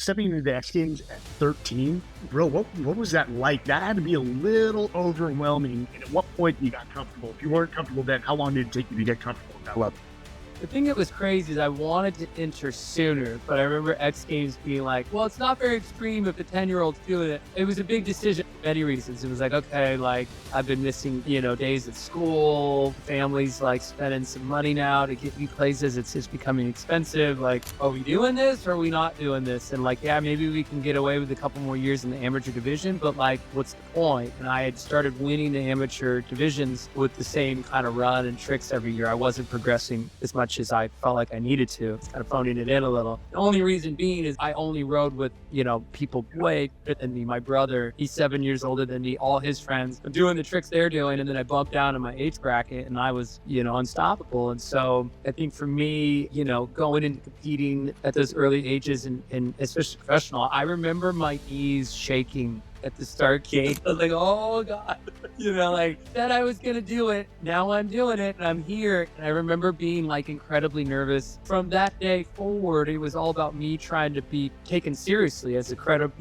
stepping into the X Games at 13, bro, what was that like? That had to be a little overwhelming. And at what point you got comfortable? If you weren't comfortable then, how long did it take you to get comfortable at that level? The thing that was crazy is I wanted to enter sooner, but I remember X Games being like, well, it's not very extreme if a 10-year-old's doing it. It was a big decision for many reasons. It was like, okay, like I've been missing, days at school, family's like spending some money now to get me places. It's just becoming expensive. Like, are we doing this or are we not doing this? And like, yeah, maybe we can get away with a couple more years in the amateur division, but like, what's the point? And I had started winning the amateur divisions with the same kind of run and tricks every year. I wasn't progressing as much as I felt like I needed to. It's kind of phoning it in a little. The only reason being is I only rode with, people way better than me. My brother, he's 7 years older than me, all his friends are doing the tricks they're doing. And then I bumped down in my age bracket and I was, unstoppable. And so I think for me, going into competing at those early ages and especially professional, I remember my knees shaking at the start gate. I was like, oh God, said I was going to do it. Now I'm doing it and I'm here. And I remember being like incredibly nervous. From that day forward, it was all about me trying to be taken seriously as a credible,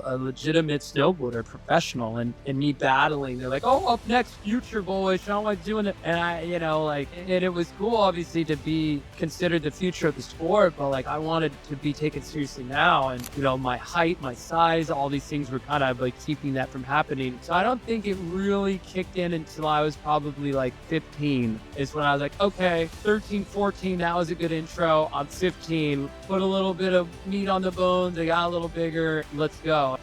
a legitimate snowboarder, professional, and me battling. They're like, oh, up next, future boy, Shaun White doing it. And I, and it was cool, obviously, to be considered the future of the sport, but like I wanted to be taken seriously now. And, my height, my size, all these things were kind of like keeping that from happening. So I don't think it really kicked in until I was probably like 15 is when I was like, okay, 13, 14, that was a good intro. I'm 15, put a little bit of meat on the bones. I got a little bigger. Let's go.